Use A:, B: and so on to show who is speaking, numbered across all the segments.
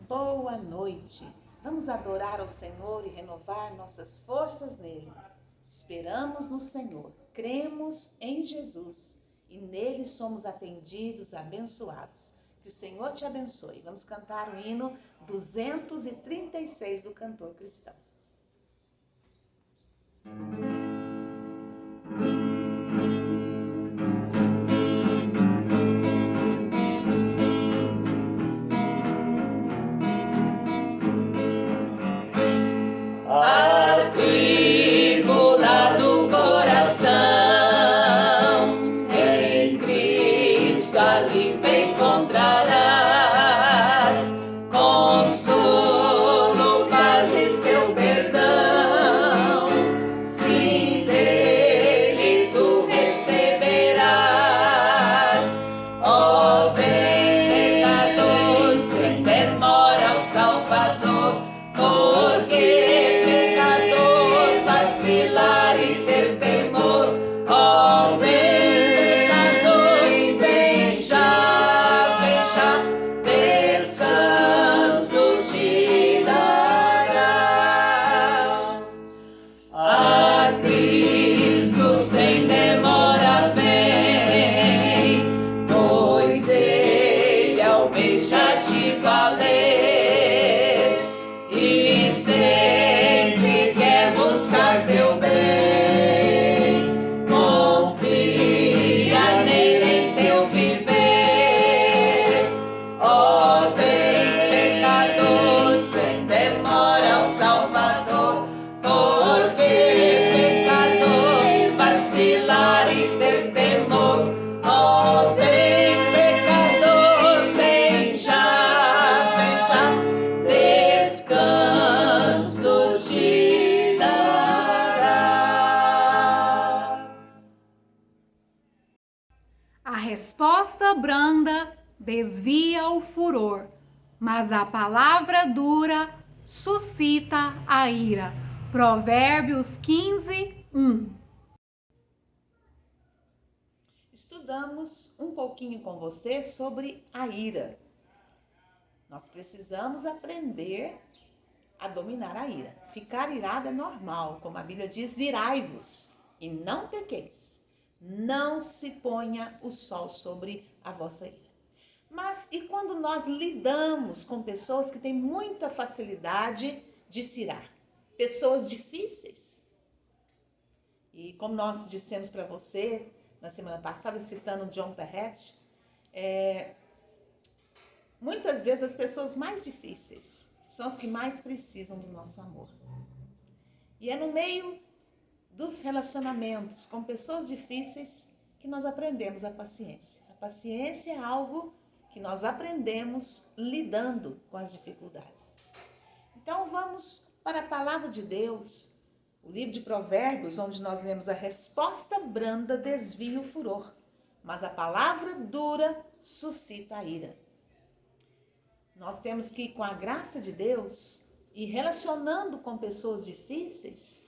A: Boa noite! Vamos adorar ao Senhor e renovar nossas forças nele. Esperamos no Senhor, cremos em Jesus e nele somos atendidos, abençoados. Que o Senhor te abençoe. Vamos cantar o hino 236 do cantor cristão.
B: Atribulado coração, em Cristo alívio encontrarás, consolo, paz e seu perdão, sim, dele tu receberás. Ó pecador, sem demora ao Salvador, porque vacilar e ter temor. Ó pecador, vem já, descanso te dará. A Cristo sem demora vem, pois Ele almeja te valer e sempre quer buscar teu bem. Confia nele em teu viver. Ó, vem pecador, sem demora ao Salvador, porque pecador vacilar e ter temor. Ó, vem pecador, vem já, descanso te dará.
C: A resposta branda desvia o furor, mas a palavra dura suscita a ira. Provérbios 15:1.
A: Estudamos um pouquinho com você sobre a ira. Nós precisamos aprender a dominar a ira. Ficar irado é normal, como a Bíblia diz, irai-vos e não pequeis. Não se ponha o sol sobre a vossa ira. Mas e quando nós lidamos com pessoas que têm muita facilidade de se irar? Pessoas difíceis. E como nós dissemos para você na semana passada, citando John Perret, muitas vezes as pessoas mais difíceis são as que mais precisam do nosso amor. E é no meio dos relacionamentos com pessoas difíceis que nós aprendemos a paciência. A paciência é algo que nós aprendemos lidando com as dificuldades. Então vamos para a palavra de Deus, o livro de Provérbios, onde nós lemos: a resposta branda desvia o furor, mas a palavra dura suscita a ira. Nós temos que, com a graça de Deus e relacionando com pessoas difíceis,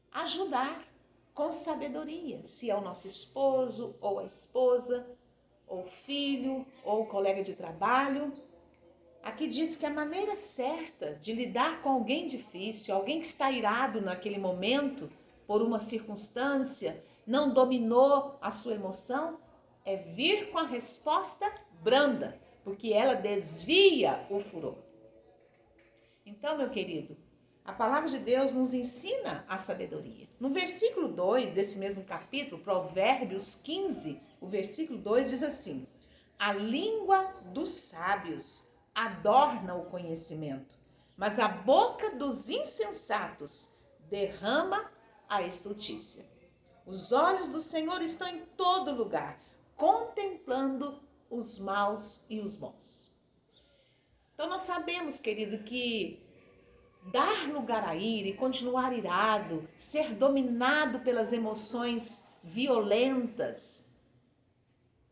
A: ajudar com sabedoria, se é o nosso esposo ou a esposa, ou filho, ou colega de trabalho. Aqui diz que a maneira certa de lidar com alguém difícil, alguém que está irado naquele momento por uma circunstância, não dominou a sua emoção, é vir com a resposta branda, porque ela desvia o furor. Então, meu querido, a palavra de Deus nos ensina a sabedoria. No versículo 2 desse mesmo capítulo, Provérbios 15, o versículo 2 diz assim: a língua dos sábios adorna o conhecimento, mas a boca dos insensatos derrama a estultícia. Os olhos do Senhor estão em todo lugar, contemplando os maus e os bons. Então nós sabemos, querido, que dar lugar à ira e continuar irado, ser dominado pelas emoções violentas,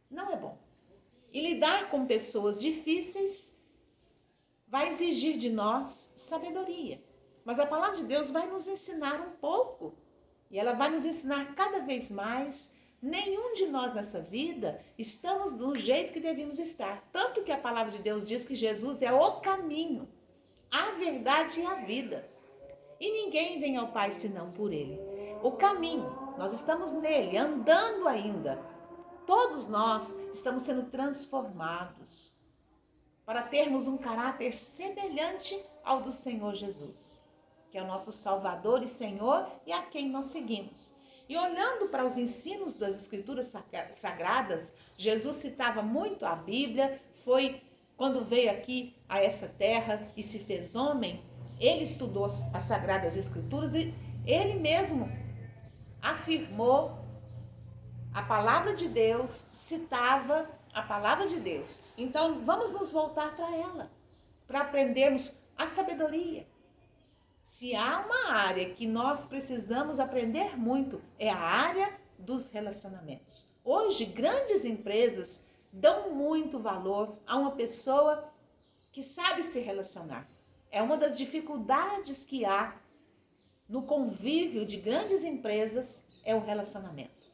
A: não é bom. E lidar com pessoas difíceis vai exigir de nós sabedoria. Mas a palavra de Deus vai nos ensinar um pouco. E ela vai nos ensinar cada vez mais Nenhum de nós nessa vida estamos do jeito que devíamos estar. Tanto que a palavra de Deus diz que Jesus é o caminho, a verdade e a vida. E ninguém vem ao Pai senão por Ele. O caminho, nós estamos nele, andando ainda. Todos nós estamos sendo transformados para termos um caráter semelhante ao do Senhor Jesus, que é o nosso Salvador e Senhor e a quem nós seguimos. E olhando para os ensinos das Escrituras Sagradas, Jesus citava muito a Bíblia, foi quando veio aqui a essa terra e se fez homem, ele estudou as Sagradas Escrituras e ele mesmo afirmou a palavra de Deus, citava a palavra de Deus. Então vamos nos voltar para ela, para aprendermos a sabedoria. Se há uma área que nós precisamos aprender muito, é a área dos relacionamentos. Hoje, grandes empresas dão muito valor a uma pessoa que sabe se relacionar. É uma das dificuldades que há no convívio de grandes empresas, é o relacionamento.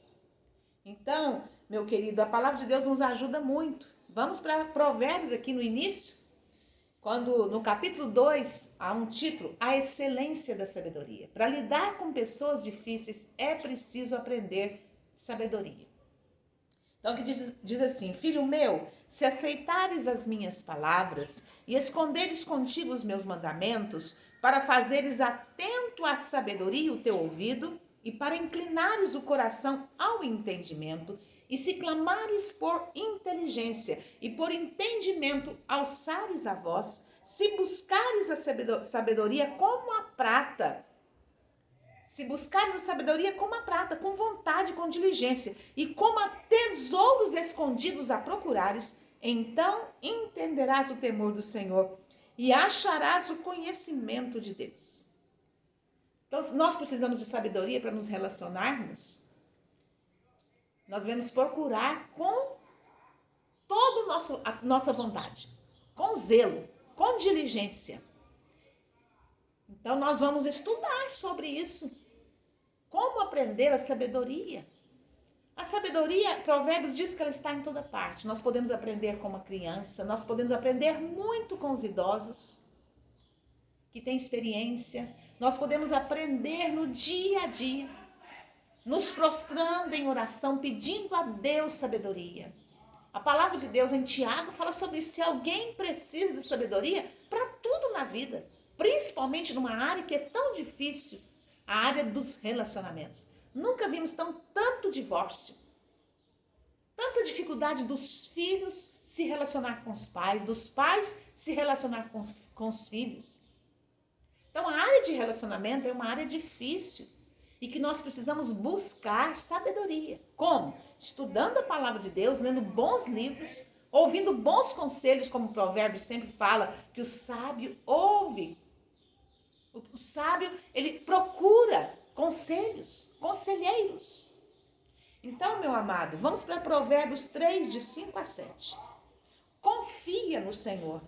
A: Então, meu querido, a palavra de Deus nos ajuda muito. Vamos para Provérbios aqui no início. Quando no capítulo 2 há um título, a excelência da sabedoria. Para lidar com pessoas difíceis é preciso aprender sabedoria. Então aqui diz assim, filho meu, se aceitares as minhas palavras e esconderes contigo os meus mandamentos, para fazeres atento à sabedoria o teu ouvido e para inclinares o coração ao entendimento, e se clamares por inteligência e por entendimento alçares a voz, se buscares a sabedoria como a prata, com vontade, com diligência, e como a tesouros escondidos a procurares, então entenderás o temor do Senhor e acharás o conhecimento de Deus. Então, nós precisamos de sabedoria para nos relacionarmos. Nós devemos procurar com toda a nossa vontade, com zelo, com diligência. Então, nós vamos estudar sobre isso. Como aprender a sabedoria? A sabedoria, Provérbios diz que ela está em toda parte. Nós podemos aprender com uma criança, nós podemos aprender muito com os idosos, que têm experiência. Nós podemos aprender no dia a dia, nos prostrando em oração, pedindo a Deus sabedoria. A palavra de Deus em Tiago fala sobre isso. Se alguém precisa de sabedoria, para tudo na vida, principalmente numa área que é tão difícil, a área dos relacionamentos. Nunca vimos tanto divórcio, tanta dificuldade dos filhos se relacionar com os pais, dos pais se relacionar com os filhos. Então, a área de relacionamento é uma área difícil e que nós precisamos buscar sabedoria. Como? Estudando a palavra de Deus, lendo bons livros, ouvindo bons conselhos, como o Provérbios sempre fala, que o sábio ouve. O sábio, ele procura conselhos, conselheiros. Então, meu amado, vamos para Provérbios 3, de 5 a 7. Confia no Senhor.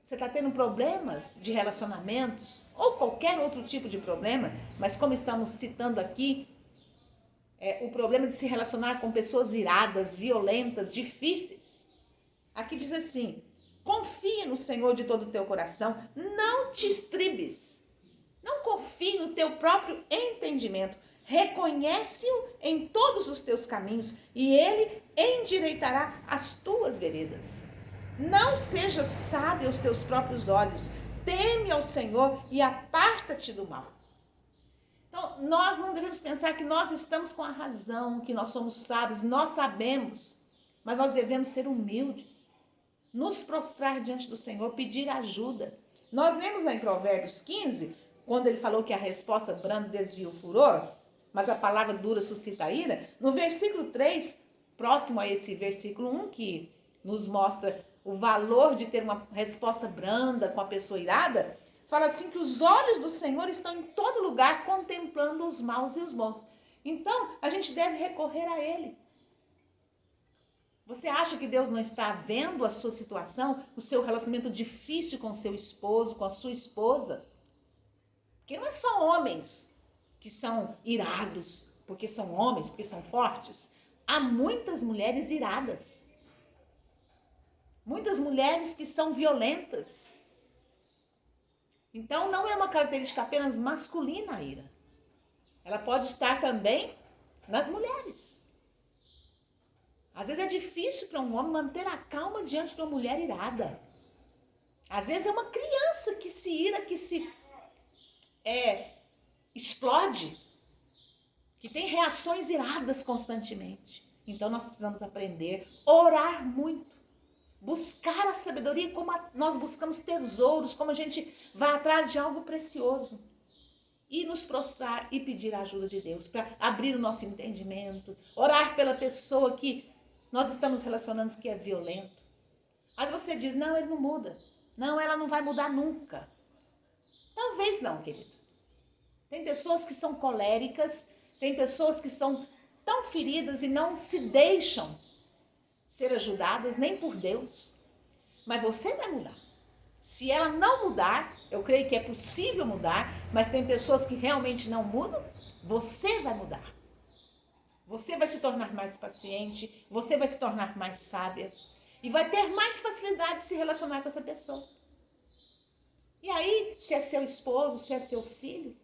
A: Você está tendo problemas de relacionamentos ou qualquer outro tipo de problema, mas como estamos citando aqui, o problema de se relacionar com pessoas iradas, violentas, difíceis. Aqui diz assim, confia no Senhor de todo o teu coração, não te estribes, não confie no teu próprio entendimento, reconhece-o em todos os teus caminhos e ele endireitará as tuas veredas. Não sejas sábio aos teus próprios olhos, teme ao Senhor e aparta-te do mal. Então, nós não devemos pensar que nós estamos com a razão, que nós somos sábios, nós sabemos, mas nós devemos ser humildes, nos prostrar diante do Senhor, pedir ajuda. Nós lemos lá em Provérbios 15, quando ele falou que a resposta branda desvia o furor, mas a palavra dura suscita a ira. No versículo 3, próximo a esse versículo 1, que nos mostra o valor de ter uma resposta branda com a pessoa irada, fala assim que os olhos do Senhor estão em todo lugar contemplando os maus e os bons. Então, a gente deve recorrer a Ele. Você acha que Deus não está vendo a sua situação, o seu relacionamento difícil com seu esposo, com a sua esposa? Porque não é só homens que são irados, porque são homens, porque são fortes, há muitas mulheres iradas. Muitas mulheres que são violentas. Então, não é uma característica apenas masculina a ira. Ela pode estar também nas mulheres. Às vezes é difícil para um homem manter a calma diante de uma mulher irada. Às vezes é uma criança que se ira, que se explode, que tem reações iradas constantemente. Então nós precisamos aprender, orar muito, buscar a sabedoria como nós buscamos tesouros, como a gente vai atrás de algo precioso. E nos prostrar e pedir a ajuda de Deus para abrir o nosso entendimento, orar pela pessoa que nós estamos relacionando que é violento. Mas você diz, não, ele não muda. Não, ela não vai mudar nunca. Talvez não, querido. Tem pessoas que são coléricas, tem pessoas que são tão feridas e não se deixam ser ajudadas nem por Deus. Mas você vai mudar. Se ela não mudar, eu creio que é possível mudar, mas tem pessoas que realmente não mudam, você vai mudar. Você vai se tornar mais paciente, você vai se tornar mais sábia e vai ter mais facilidade de se relacionar com essa pessoa. E aí, se é seu esposo, se é seu filho,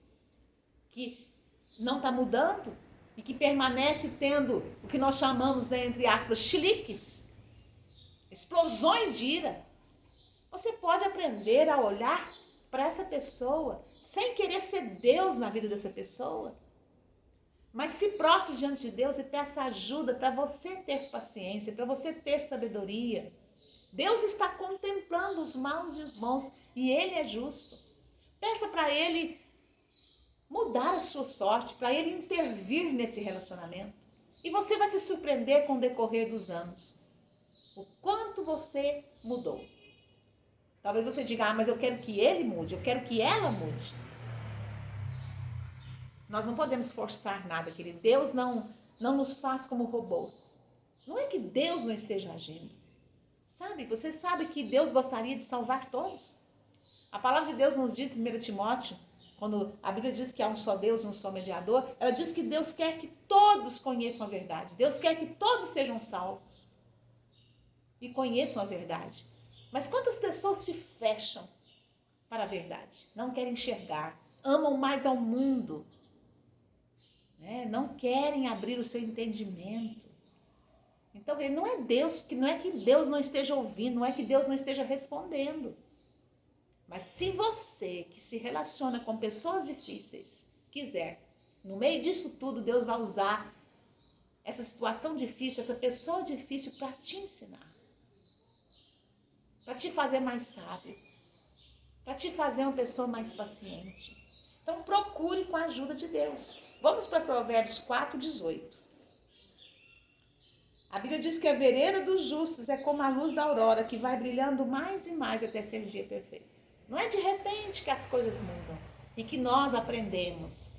A: que não está mudando e que permanece tendo o que nós chamamos, né, entre aspas, chiliques, explosões de ira, você pode aprender a olhar para essa pessoa sem querer ser Deus na vida dessa pessoa, mas se prostre diante de Deus e peça ajuda para você ter paciência, para você ter sabedoria. Deus está contemplando os maus e os bons e Ele é justo. Peça para Ele mudar a sua sorte, para Ele intervir nesse relacionamento. E você vai se surpreender com o decorrer dos anos. O quanto você mudou. Talvez você diga, mas eu quero que ele mude, eu quero que ela mude. Nós não podemos forçar nada, querido. Deus não nos faz como robôs. Não é que Deus não esteja agindo. Sabe, você sabe que Deus gostaria de salvar todos? A palavra de Deus nos diz em 1 Timóteo, quando a Bíblia diz que há um só Deus, um só mediador, ela diz que Deus quer que todos conheçam a verdade. Deus quer que todos sejam salvos e conheçam a verdade. Mas quantas pessoas se fecham para a verdade? Não querem enxergar, amam mais ao mundo, né? Não querem abrir o seu entendimento. Então, não é Deus, não é que Deus não esteja ouvindo, não é que Deus não esteja respondendo. Mas se você, que se relaciona com pessoas difíceis, quiser, no meio disso tudo, Deus vai usar essa situação difícil, essa pessoa difícil para te ensinar. Para te fazer mais sábio, para te fazer uma pessoa mais paciente. Então procure com a ajuda de Deus. Vamos para Provérbios 4:18. A Bíblia diz que a vereda dos justos é como a luz da aurora, que vai brilhando mais e mais até ser o dia perfeito. Não é de repente que as coisas mudam e que nós aprendemos,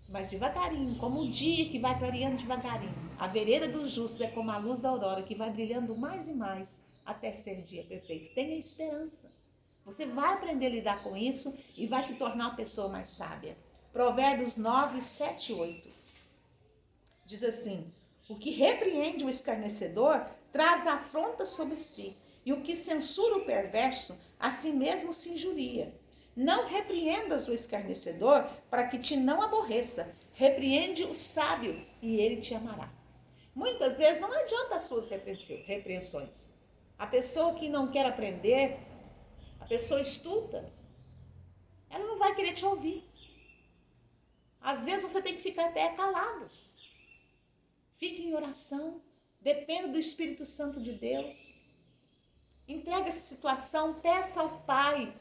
A: mas devagarinho, como o dia que vai clareando devagarinho. A vereda dos justos é como a luz da aurora, que vai brilhando mais e mais até ser dia perfeito. Tenha esperança. Você vai aprender a lidar com isso e vai se tornar uma pessoa mais sábia. Provérbios 9, 7 e 8. Diz assim: o que repreende o escarnecedor traz afronta sobre si, e o que censura o perverso, a si mesmo se injuria. Não repreendas o escarnecedor para que te não aborreça. Repreende o sábio e ele te amará. Muitas vezes não adianta as suas repreensões. A pessoa que não quer aprender, a pessoa estulta, ela não vai querer te ouvir. Às vezes você tem que ficar até calado. Fique em oração, dependa do Espírito Santo de Deus. Entregue essa situação, peça ao Pai.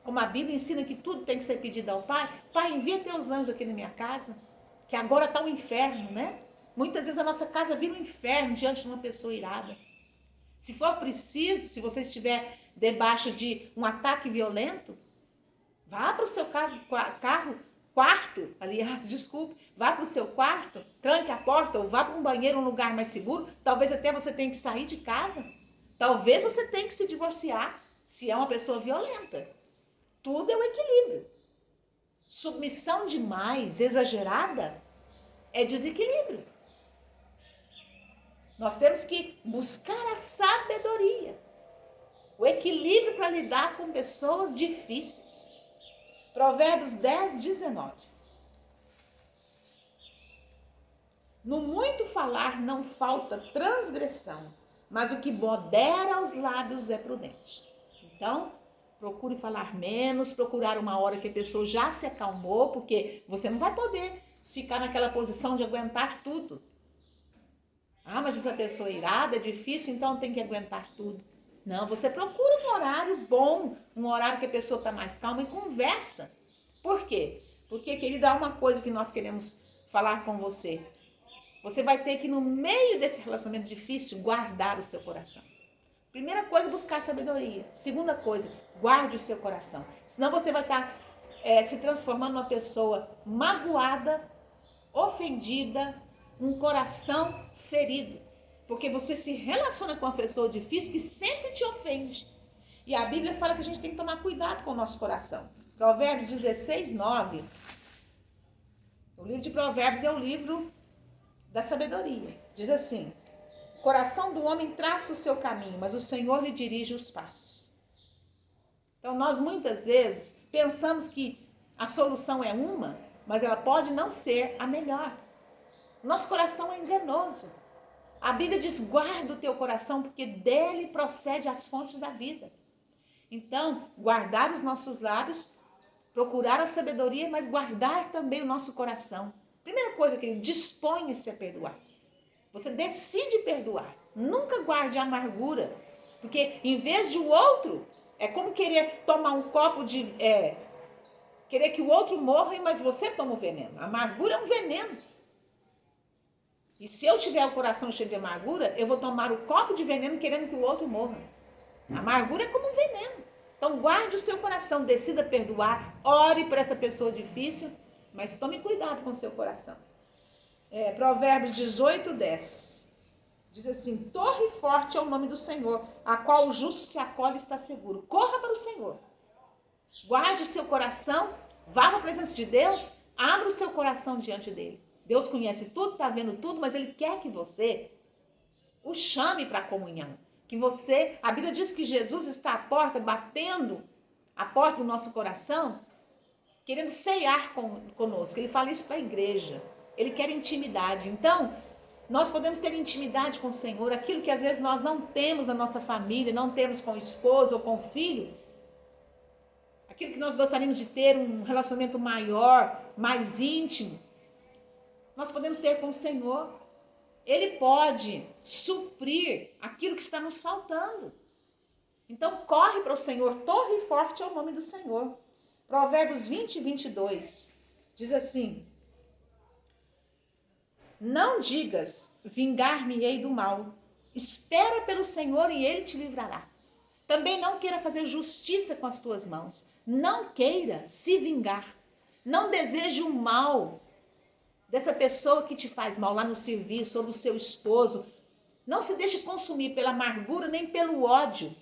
A: Como a Bíblia ensina que tudo tem que ser pedido ao Pai. Pai, envia teus anjos aqui na minha casa, que agora está um inferno, né? Muitas vezes a nossa casa vira um inferno diante de uma pessoa irada. Se for preciso, se você estiver debaixo de um ataque violento, vá para o seu quarto, vá para o seu quarto, tranque a porta ou vá para um banheiro, um lugar mais seguro. Talvez até você tenha que sair de casa. Talvez você tenha que se divorciar se é uma pessoa violenta. Tudo é o equilíbrio. Submissão demais, exagerada, é desequilíbrio. Nós temos que buscar a sabedoria, o equilíbrio para lidar com pessoas difíceis. Provérbios 10, 19. No muito falar não falta transgressão, mas o que modera os lábios é prudente. Então, procure falar menos, procurar uma hora que a pessoa já se acalmou, porque você não vai poder ficar naquela posição de aguentar tudo. Ah, mas essa pessoa é irada, é difícil, então tem que aguentar tudo. Não, você procura um horário bom, um horário que a pessoa está mais calma e conversa. Por quê? Porque, querida, há uma coisa que nós queremos falar com você. Você vai ter que, no meio desse relacionamento difícil, guardar o seu coração. Primeira coisa, buscar sabedoria. Segunda coisa, guarde o seu coração. Senão você vai estar se transformando numa pessoa magoada, ofendida, um coração ferido. Porque você se relaciona com uma pessoa difícil que sempre te ofende. E a Bíblia fala que a gente tem que tomar cuidado com o nosso coração. Provérbios 16, 9. O livro de Provérbios é o livro da sabedoria. Diz assim: o coração do homem traça o seu caminho, mas o Senhor lhe dirige os passos. Então nós muitas vezes pensamos que a solução é uma, mas ela pode não ser a melhor. Nosso coração é enganoso. A Bíblia diz: guarda o teu coração, porque dele procede as fontes da vida. Então, guardar os nossos lábios, procurar a sabedoria, mas guardar também o nosso coração. Primeira coisa, que ele disponha-se a perdoar. Você decide perdoar. Nunca guarde a amargura, porque em vez de o outro, é como querer tomar um copo de... querer que o outro morra, mas você toma o veneno. A amargura é um veneno. E se eu tiver o coração cheio de amargura, eu vou tomar o copo de veneno querendo que o outro morra. A amargura é como um veneno. Então guarde o seu coração, decida perdoar, ore por essa pessoa difícil, mas tome cuidado com o seu coração. Provérbios 18, 10. Diz assim: torre forte é o nome do Senhor, a qual o justo se acolhe e está seguro. Corra para o Senhor. Guarde o seu coração, vá para a presença de Deus, abra o seu coração diante dele. Deus conhece tudo, está vendo tudo, mas ele quer que você o chame para a comunhão. Que você, a Bíblia diz que Jesus está à porta, batendo a porta do nosso coração, querendo ceiar conosco. Ele fala isso para a igreja. Ele quer intimidade. Então, nós podemos ter intimidade com o Senhor, aquilo que às vezes nós não temos na nossa família, não temos com o esposo ou com o filho, aquilo que nós gostaríamos de ter um relacionamento maior, mais íntimo, nós podemos ter com o Senhor. Ele pode suprir aquilo que está nos faltando. Então, corre para o Senhor. Torre forte é o nome do Senhor. Provérbios 20, 22. Diz assim: não digas, vingar-me-ei do mal. Espera pelo Senhor e ele te livrará. Também não queira fazer justiça com as tuas mãos. Não queira se vingar. Não deseje o mal dessa pessoa que te faz mal lá no serviço ou do seu esposo. Não se deixe consumir pela amargura nem pelo ódio.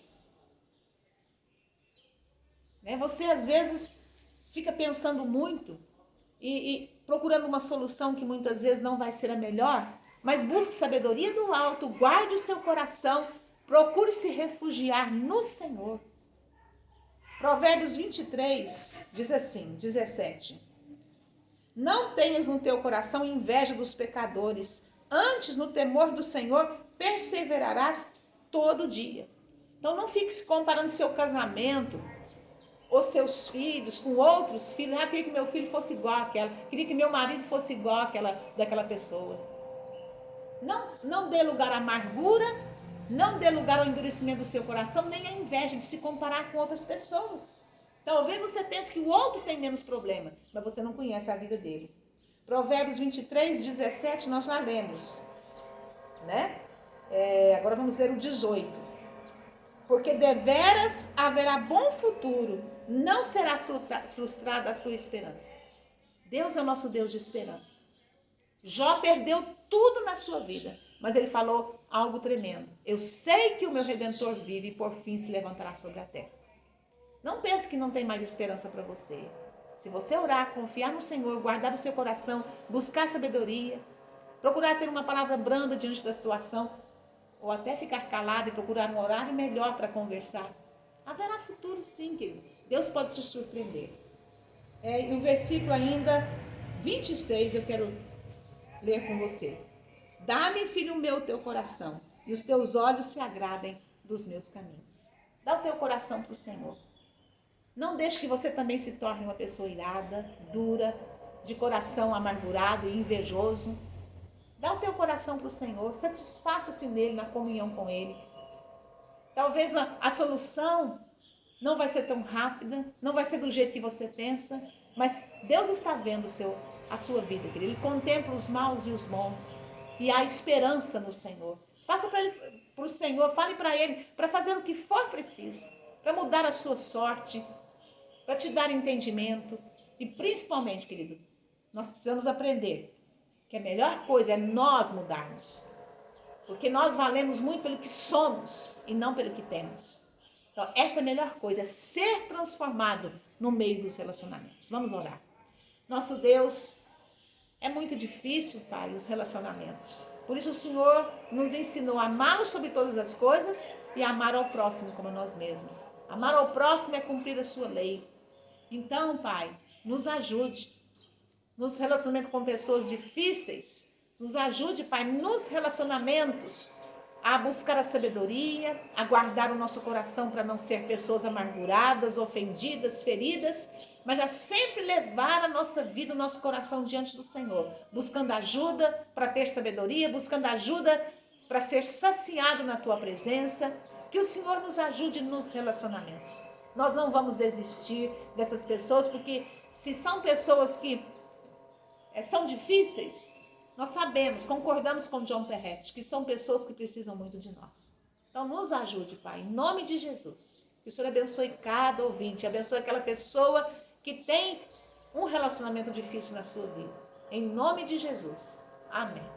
A: Você às vezes fica pensando muito e procurando uma solução que muitas vezes não vai ser a melhor, mas busque sabedoria do alto, guarde o seu coração, procure se refugiar no Senhor. Provérbios 23 diz assim, 17. Não tenhas no teu coração inveja dos pecadores, antes no temor do Senhor perseverarás todo dia. Então não fique se comparando seu casamento ou seus filhos com outros filhos. Queria que meu filho fosse igual àquela, queria que meu marido fosse igual daquela pessoa. Não dê lugar à amargura, não dê lugar ao endurecimento do seu coração, nem à inveja de se comparar com outras pessoas. Talvez você pense que o outro tem menos problema, mas você não conhece a vida dele. Provérbios 23, 17, nós já lemos, agora vamos ler o 18. Porque deveras haverá bom futuro, não será frustrada a tua esperança. Deus é o nosso Deus de esperança. Jó perdeu tudo na sua vida, mas ele falou algo tremendo. Eu sei que o meu Redentor vive e por fim se levantará sobre a terra. Não pense que não tem mais esperança para você. Se você orar, confiar no Senhor, guardar o seu coração, buscar sabedoria, procurar ter uma palavra branda diante da situação, ou até ficar calado e procurar um horário melhor para conversar, haverá futuro sim, querido. Deus pode te surpreender. E o versículo ainda 26 eu quero ler com você. Dá-me, filho meu, o teu coração, e os teus olhos se agradem dos meus caminhos. Dá o teu coração para o Senhor. Não deixe que você também se torne uma pessoa irada, dura, de coração amargurado e invejoso. Dá o teu coração para o Senhor, satisfaça-se nele, na comunhão com ele. Talvez a solução não vai ser tão rápida, não vai ser do jeito que você pensa, mas Deus está vendo a sua vida, querido. Ele contempla os maus e os bons, e há esperança no Senhor. Faça para o Senhor, fale para Ele, para fazer o que for preciso, para mudar a sua sorte, para te dar entendimento. E principalmente, querido, nós precisamos aprender que a melhor coisa é nós mudarmos. Porque nós valemos muito pelo que somos e não pelo que temos. Então, essa é a melhor coisa, é ser transformado no meio dos relacionamentos. Vamos orar. Nosso Deus, é muito difícil, Pai, os relacionamentos. Por isso o Senhor nos ensinou a amá-lo sobre todas as coisas e a amar ao próximo como a nós mesmos. Amar ao próximo é cumprir a sua lei. Então, Pai, nos ajude nos relacionamentos com pessoas difíceis. Nos ajude, Pai, nos relacionamentos a buscar a sabedoria, a guardar o nosso coração para não ser pessoas amarguradas, ofendidas, feridas, mas a sempre levar a nossa vida, o nosso coração diante do Senhor, buscando ajuda para ter sabedoria, buscando ajuda para ser saciado na Tua presença. Que o Senhor nos ajude nos relacionamentos. Nós não vamos desistir dessas pessoas, porque se são pessoas que são difíceis, nós sabemos, concordamos com John Perret, que são pessoas que precisam muito de nós. Então nos ajude, Pai, em nome de Jesus. Que o Senhor abençoe cada ouvinte, abençoe aquela pessoa que tem um relacionamento difícil na sua vida. Em nome de Jesus. Amém.